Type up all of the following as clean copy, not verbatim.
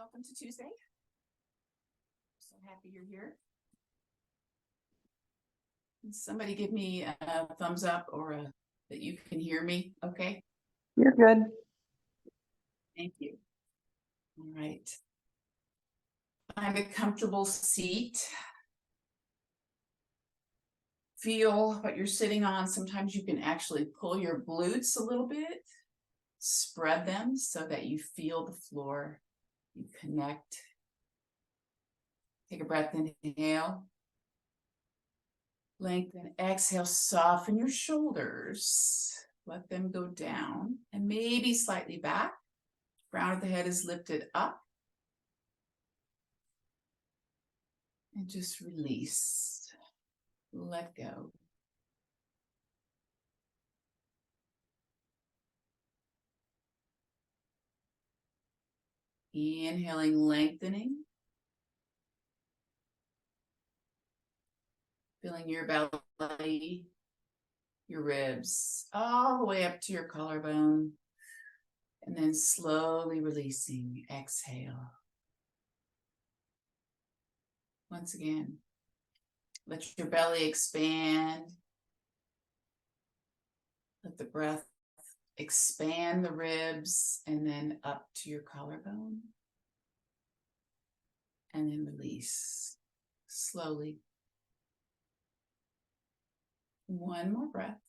Welcome to Tuesday. So happy you're here. Can somebody give me a thumbs up or that you can hear me? Okay. You're good. Thank you. All right. Find a comfortable seat. Feel what you're sitting on. Sometimes you can actually pull your glutes a little bit, spread them so that you feel the floor. You connect. Take a breath, inhale. Lengthen, exhale, soften your shoulders. Let them go down and maybe slightly back. Crown of the head is lifted up. And just release. Let go. Inhaling, lengthening. Feeling your belly, your ribs, all the way up to your collarbone. And then slowly releasing. Exhale. Once again, let your belly expand. Let the breath expand the ribs and then up to your collarbone. And then release slowly. One more breath.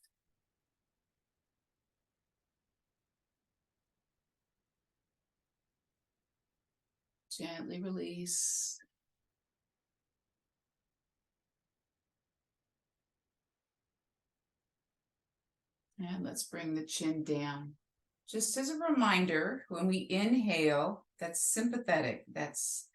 Gently release. And let's bring the chin down. Just as a reminder, when we inhale, that's sympathetic. That's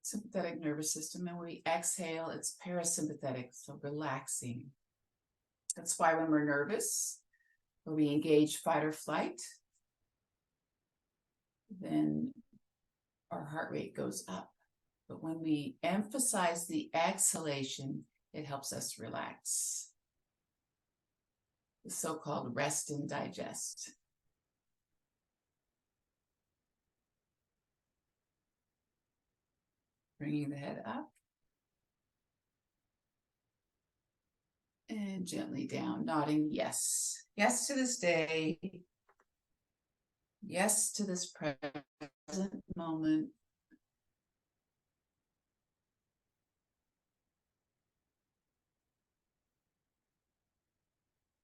sympathetic nervous system. And when we exhale, it's parasympathetic, so relaxing. That's why when we're nervous, or we engage fight or flight, then our heart rate goes up. But when we emphasize the exhalation, it helps us relax. The so-called rest and digest. Bringing the head up. And gently down, nodding yes. Yes to this day. Yes to this present moment.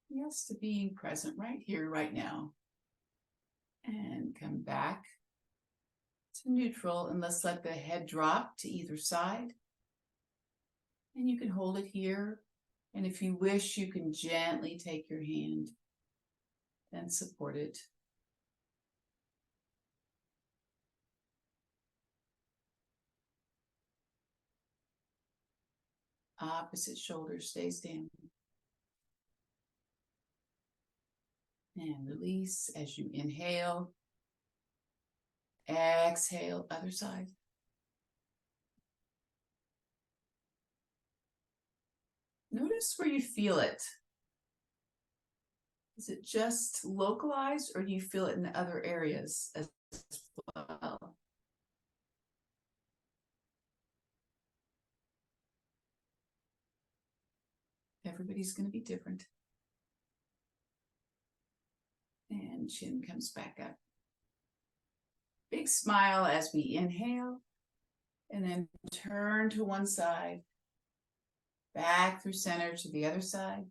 Yes to being present right here, right now. And come back to neutral, and let's let the head drop to either side. And you can hold it here. And if you wish, you can gently take your hand and support it. Opposite shoulder stays down. And release as you inhale. Exhale, other side. Notice where you feel it. Is it just localized, or do you feel it in other areas as well? Everybody's going to be different. And chin comes back up. Big smile as we inhale, and then turn to one side, back through center to the other side.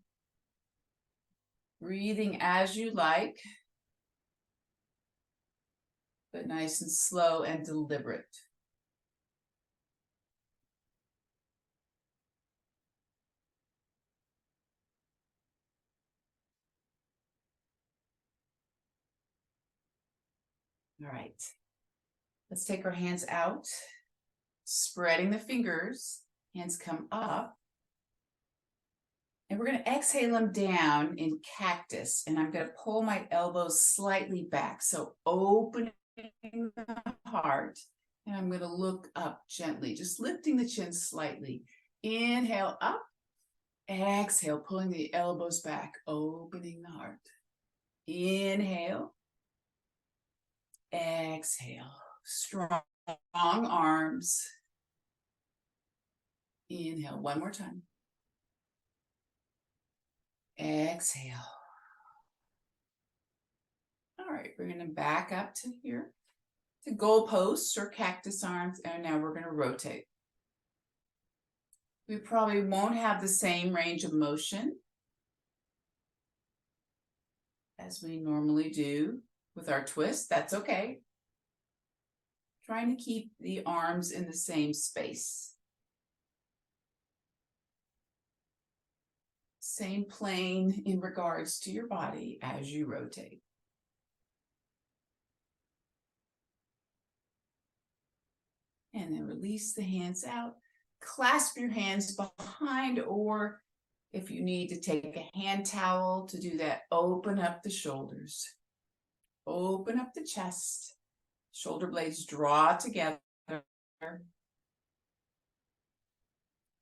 Breathing as you like, but nice and slow and deliberate. All right. Let's take our hands out, spreading the fingers. Hands come up. And we're going to exhale them down in cactus. And I'm going to pull my elbows slightly back. So opening the heart. And I'm going to look up gently, just lifting the chin slightly. Inhale up. Exhale, pulling the elbows back, opening the heart. Inhale. Exhale. Strong arms. Inhale, one more time. Exhale. All right, we're going to back up to here, to goalposts or cactus arms, and now we're going to rotate. We probably won't have the same range of motion as we normally do with our twist. That's okay. Trying to keep the arms in the same space. Same plane in regards to your body as you rotate. And then release the hands out. Clasp your hands behind, or if you need to take a hand towel to do that, open up the shoulders. Open up the chest. Shoulder blades draw together.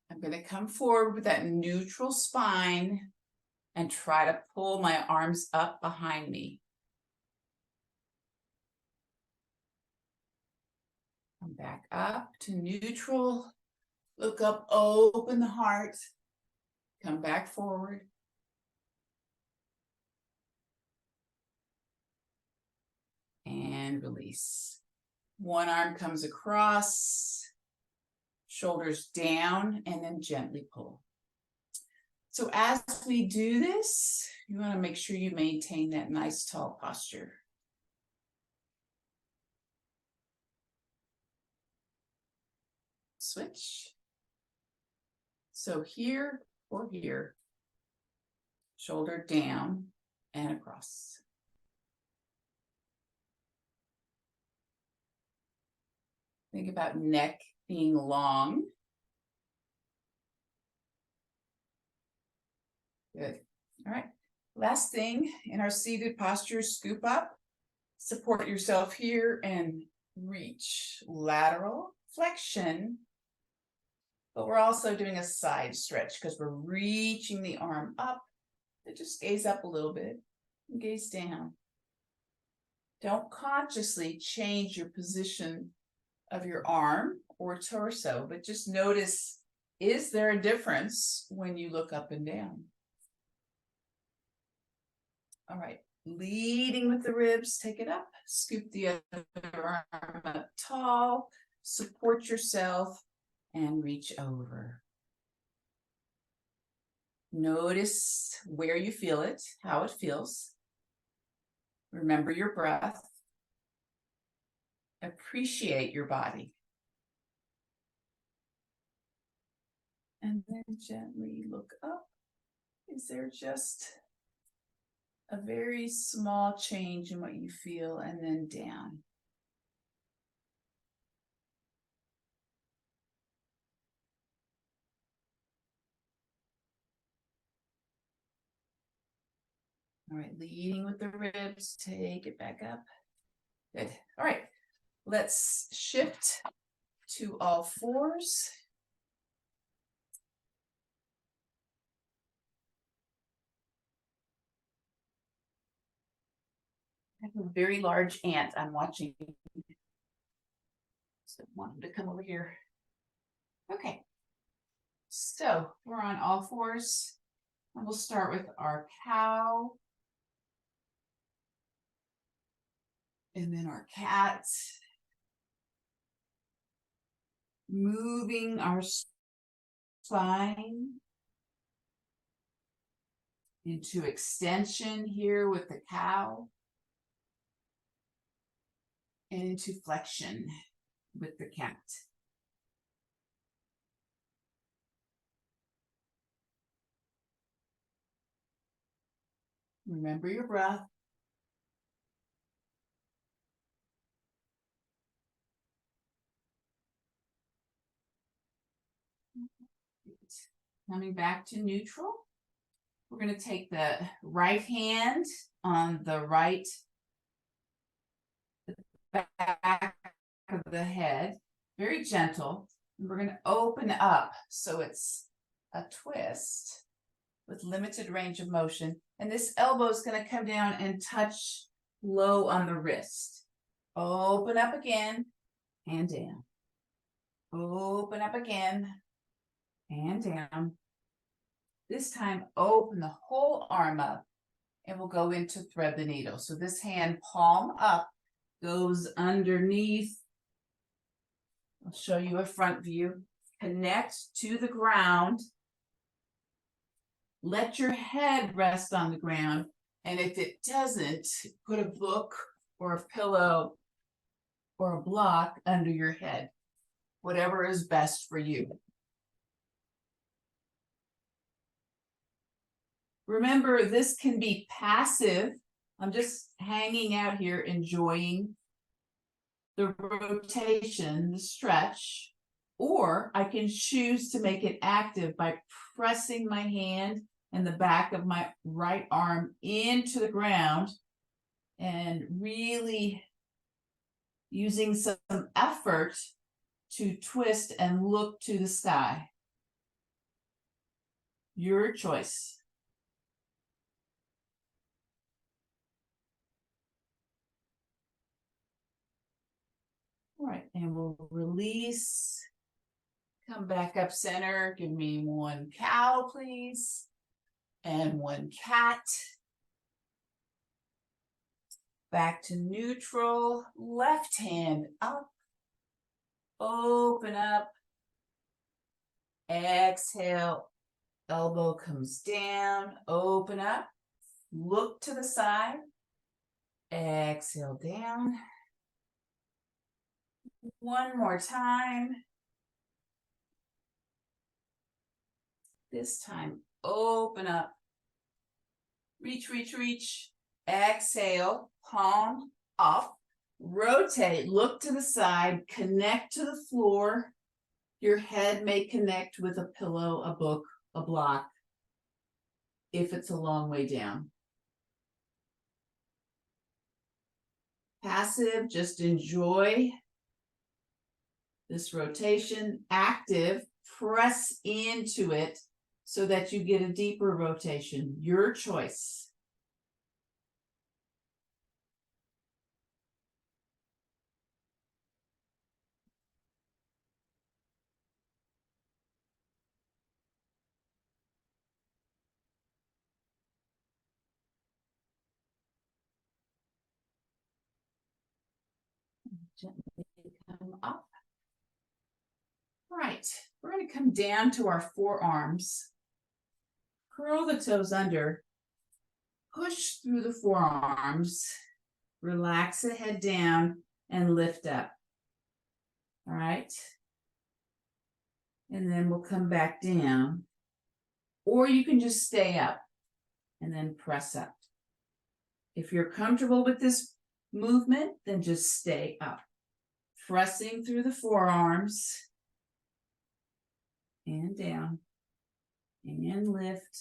I'm going to come forward with that neutral spine and try to pull my arms up behind me. Come back up to neutral. Look up, open the heart. Come back forward. And release. One arm comes across, shoulders down, and then gently pull. So as we do this, you want to make sure you maintain that nice tall posture. Switch. So here or here, shoulder down and across. Think about neck being long. Good. All right. Last thing in our seated posture, scoop up, support yourself here and reach. Lateral flexion. But we're also doing a side stretch because we're reaching the arm up. So just gaze up a little bit and gaze down. Don't consciously change your position of your arm or torso, but just notice, is there a difference when you look up and down? All right, leading with the ribs, take it up, scoop the other arm up tall, support yourself, and reach over. Notice where you feel it, how it feels. Remember your breath. Appreciate your body. And then gently look up. Is there just a very small change in what you feel, and then down? All right, leading with the ribs, take it back up. Good. All right, let's shift to all fours. I have a very large ant I'm watching. So I want him to come over here. Okay. So we're on all fours. And we'll start with our cow. And then our cat. Moving our spine into extension here with the cow. And into flexion with the cat. Remember your breath. Coming back to neutral. We're going to take the right hand on the right back of the head, very gentle. And we're going to open up so it's a twist. with limited range of motion. And this elbow is going to come down and touch low on the wrist. Open up again and down. Open up again and down. This time, open the whole arm up and we'll go into thread the needle. So this hand, palm up, goes underneath. I'll show you a front view. Connect to the ground. Let your head rest on the ground. And if it doesn't, put a book or a pillow or a block under your head. Whatever is best for you. Remember, this can be passive. I'm just hanging out here, enjoying the rotation, the stretch, or I can choose to make it active by pressing my hand and the back of my right arm into the ground and really using some effort to twist and look to the sky. Your choice. All right, and we'll release. Come back up center. Give me one cow, please. And one cat. Back to neutral. Left hand up. Open up. Exhale. Elbow comes down. Open up. Look to the side. Exhale down. One more time. This time, open up. Reach, reach, reach. Exhale, palm up. Rotate, look to the side, connect to the floor. Your head may connect with a pillow, a book, a block, if it's a long way down. Passive, just enjoy this rotation. Active, press into it so that you get a deeper rotation. Your choice. Gently come up. All right, we're going to come down to our forearms. Curl the toes under. Push through the forearms. Relax the head down and lift up. All right. And then we'll come back down. Or you can just stay up and then press up. If you're comfortable with this movement, then just stay up. Pressing through the forearms. And down. And lift.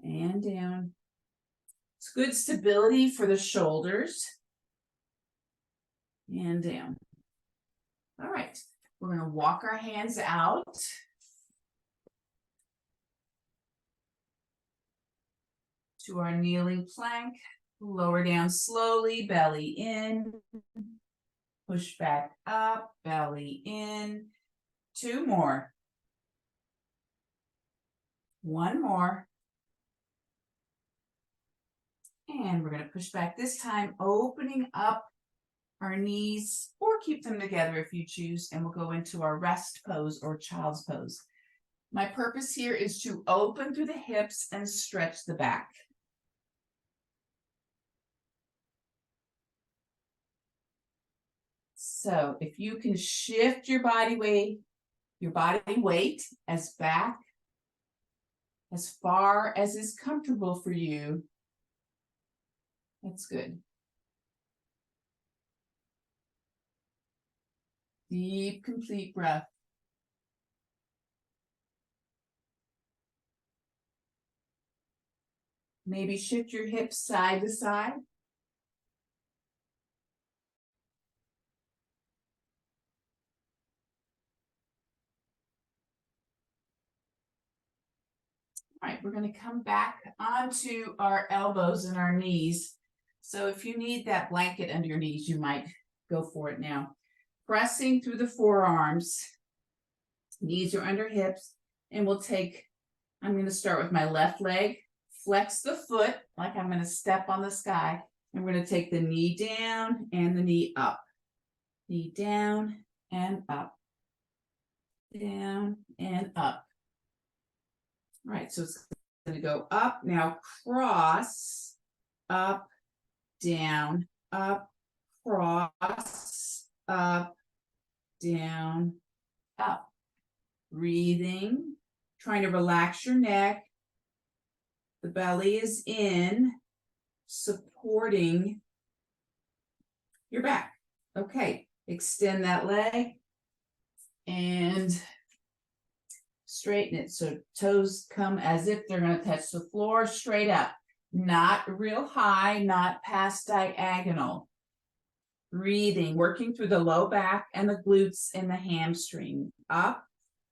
And down. It's good stability for the shoulders. And down. All right. We're going to walk our hands out. To our kneeling plank. Lower down slowly, belly in. Push back up, belly in. Two more. One more. And we're going to push back this time, opening up our knees, or keep them together if you choose, and we'll go into our rest pose or child's pose. My purpose here is to open through the hips and stretch the back. So if you can shift your body weight as back, as far as is comfortable for you, that's good. Deep, complete breath. Maybe shift your hips side to side. All right, we're going to come back onto our elbows and our knees. So if you need that blanket under your knees, you might go for it now. Pressing through the forearms, knees are under hips, and we'll take, I'm going to start with my left leg, flex the foot like I'm going to step on the sky, and we're going to take the knee down and the knee up. Knee down and up. Down and up. All right, so it's going to go up. Now cross, up, down, up, cross, up, down, up. Breathing, trying to relax your neck. The belly is in, supporting your back. Okay, extend that leg and straighten it. So toes come as if they're going to touch the floor, straight up. Not real high, not past diagonal. Breathing, working through the low back and the glutes and the hamstring. Up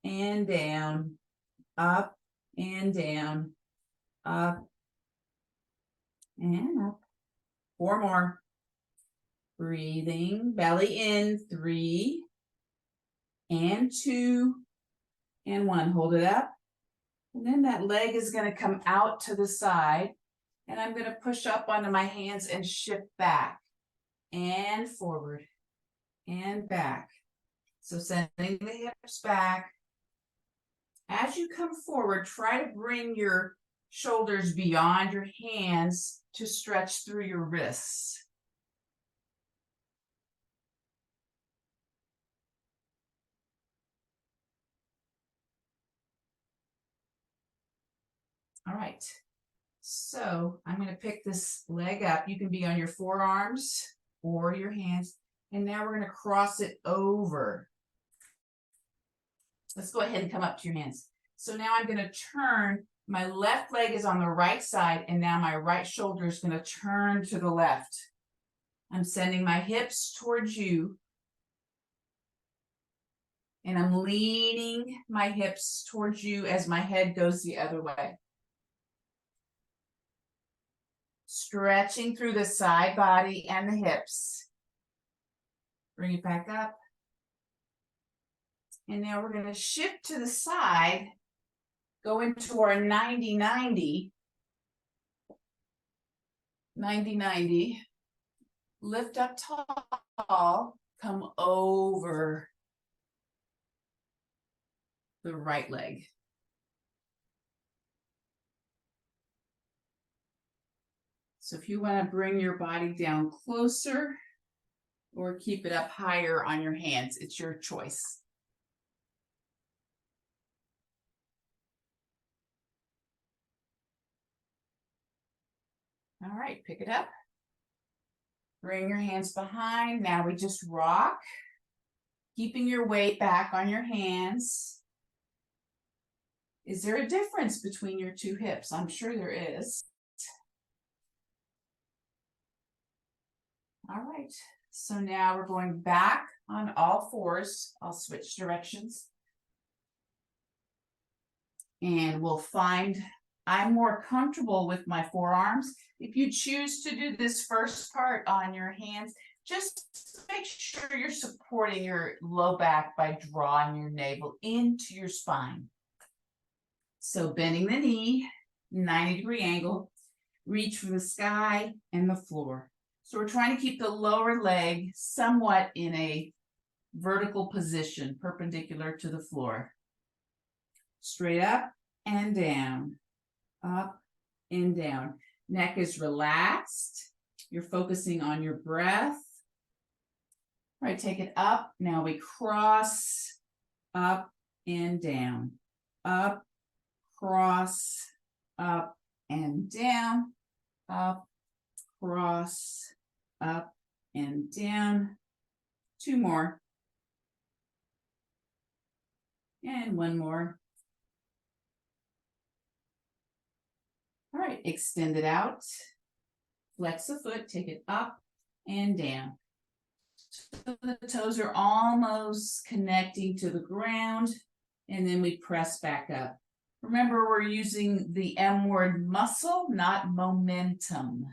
and down, up and down, up and up. 4 more. Breathing, belly in, 3 and 2 and 1. Hold it up. And then that leg is going to come out to the side. And I'm going to push up onto my hands and shift back and forward and back. So sending the hips back. As you come forward, try to bring your shoulders beyond your hands to stretch through your wrists. All right. So I'm going to pick this leg up. You can be on your forearms or your hands. And now we're going to cross it over. Let's go ahead and come up to your hands. So now I'm going to turn. My left leg is on the right side, and now my right shoulder is going to turn to the left. I'm sending my hips towards you. And I'm leaning my hips towards you as my head goes the other way. Stretching through the side body and the hips. Bring it back up. And now we're going to shift to the side, go into our 90-90. 90-90. Lift up tall, come over the right leg. So if you want to bring your body down closer or keep it up higher on your hands, it's your choice. All right, pick it up. Bring your hands behind. Now we just rock, keeping your weight back on your hands. Is there a difference between your two hips? I'm sure there is. All right, so now we're going back on all fours. I'll switch directions. And we'll find, I'm more comfortable with my forearms. If you choose to do this first part on your hands, just make sure you're supporting your low back by drawing your navel into your spine. So bending the knee, 90-degree angle, reach for the sky and the floor. So we're trying to keep the lower leg somewhat in a vertical position, perpendicular to the floor. Straight up and down, up and down. Neck is relaxed. You're focusing on your breath. All right, take it up. Now we cross, up and down, up, cross, up and down, up, cross, up and down. 2 more. And 1 more. All right, extend it out. Flex the foot, take it up and down. So the toes are almost connecting to the ground, and then we press back up. Remember, we're using the M word, muscle, not momentum.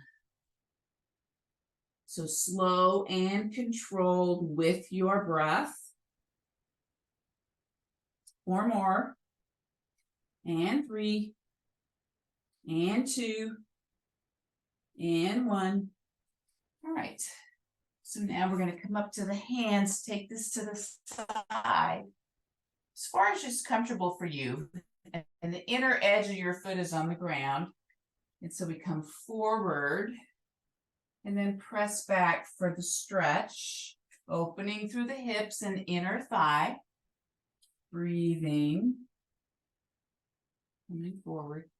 So slow and controlled with your breath. 4 more. And 3. And 2. And 1. All right. So now we're going to come up to the hands, take this to the side. As far as just comfortable for you. And the inner edge of your foot is on the ground. And so we come forward and then press back for the stretch, opening through the hips and inner thigh. Breathing. Coming forward.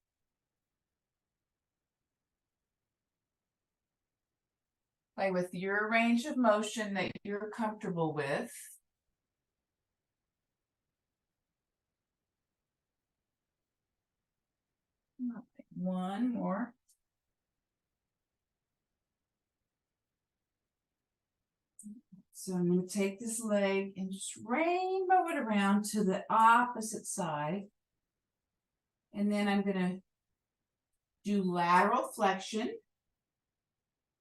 Play with your range of motion that you're comfortable with. One more. So I'm going to take this leg and just rainbow it around to the opposite side. And then I'm going to do lateral flexion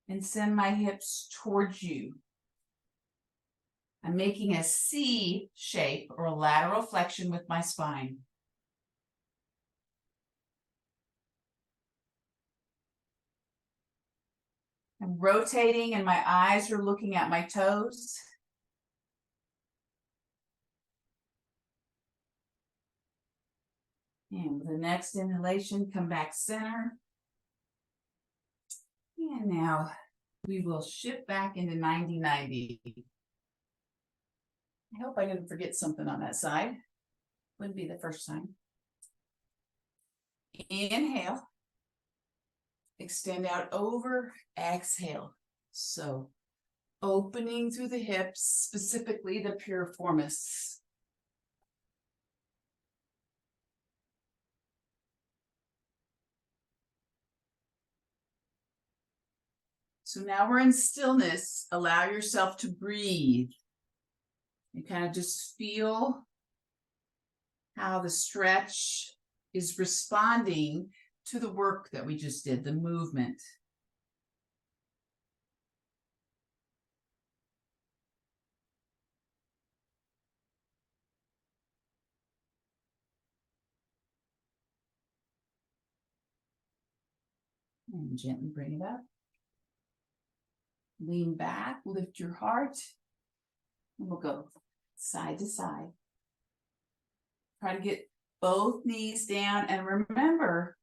and send my hips towards you. I'm making a C shape or a lateral flexion with my spine. I'm rotating and my eyes are looking at my toes. And with the next inhalation, come back center. And now we will shift back into 90-90. I hope I didn't forget something on that side. Wouldn't be the first time. Inhale. Extend out over, exhale. So opening through the hips, specifically the piriformis. So now we're in stillness. Allow yourself to breathe. And kind of just feel how the stretch is responding to the work that we just did, the movement. And gently bring it up. Lean back, lift your heart. And we'll go side to side. Try to get both knees down. And remember,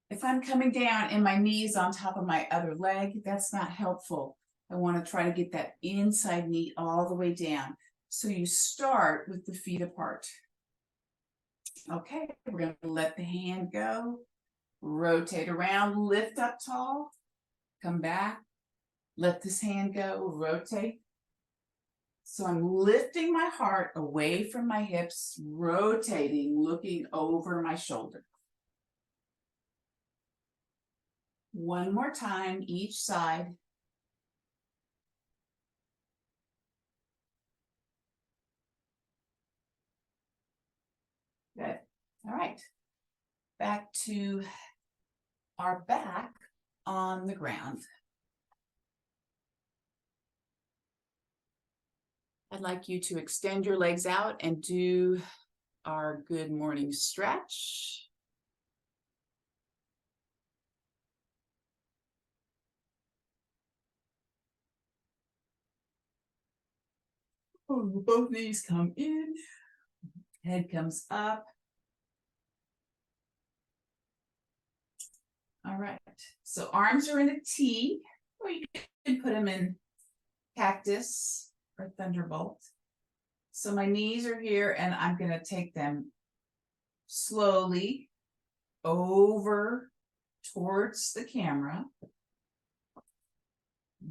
if I'm coming down and my knees on top of my other leg, that's not helpful. I want to try to get that inside knee all the way down. So you start with the feet apart. Okay, we're going to let the hand go. Rotate around, lift up tall. Come back. Let this hand go, rotate. So I'm lifting my heart away from my hips, rotating, looking over my shoulder. One more time, each side. Good. All right. Back to our back on the ground. I'd like you to extend your legs out and do our good morning stretch. Both knees come in, head comes up. All right, so arms are in a T, or you can put them in cactus or thunderbolt. So my knees are here and I'm going to take them slowly over towards the camera.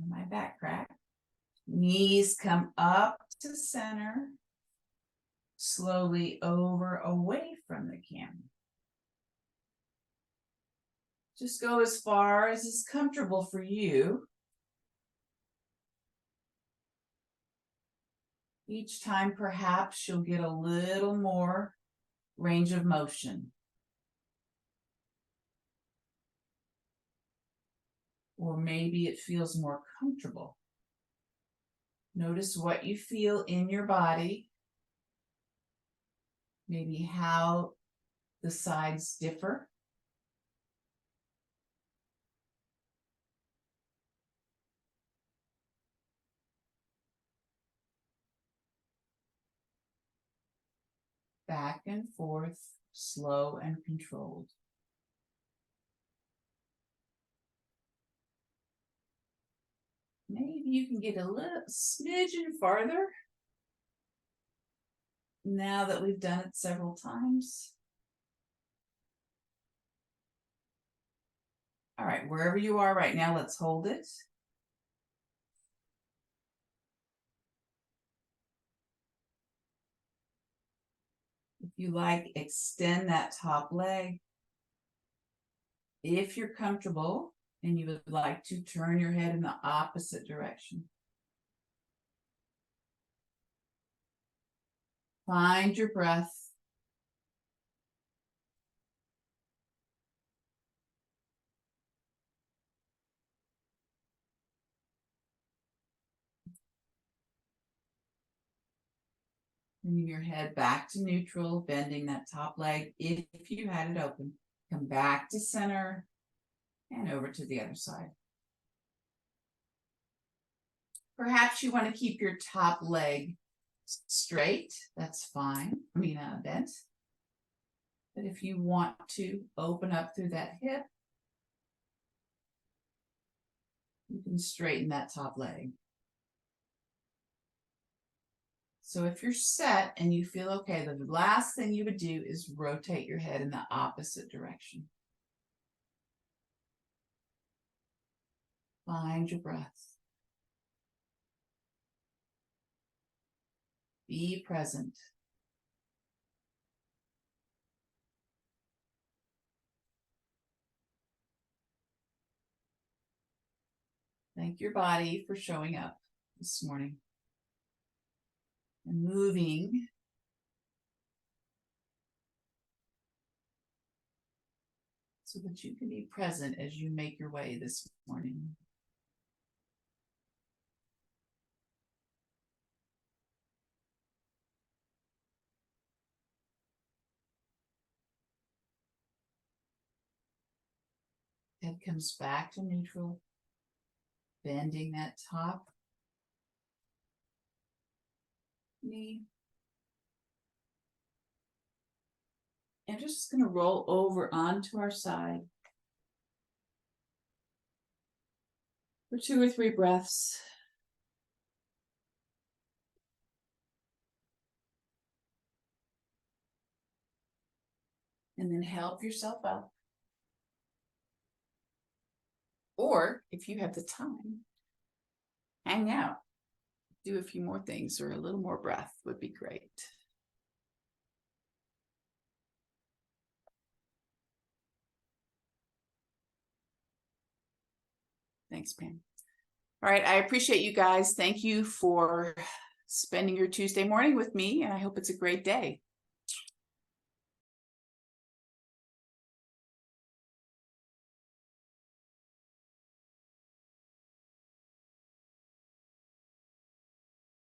My back crack. Knees come up to center, slowly over away from the camera. Just go as far as is comfortable for you. Each time, perhaps you'll get a little more range of motion. Or maybe it feels more comfortable. Notice what you feel in your body. Maybe how the sides differ. Back and forth, slow and controlled. Maybe you can get a little smidgen farther now that we've done it several times. All right, wherever you are right now, let's hold it. If you like, extend that top leg. If you're comfortable and you would like to turn your head in the opposite direction. Find your breath. Bring your head back to neutral, bending that top leg if you had it open. Come back to center and over to the other side. Perhaps you want to keep your top leg straight. That's fine. Bent. But if you want to open up through that hip, you can straighten that top leg. So if you're set and you feel okay, the last thing you would do is rotate your head in the opposite direction. Find your breath. Be present. Thank your body for showing up this morning and moving so that you can be present as you make your way this morning. Head comes back to neutral, bending that top knee. And just going to roll over onto our side for 2 or 3 breaths. And then help yourself up. Or if you have the time, hang out, do a few more things, or a little more breath would be great. Thanks, Pam. All right, I appreciate you guys. Thank you for spending your Tuesday morning with me, and I hope it's a great day.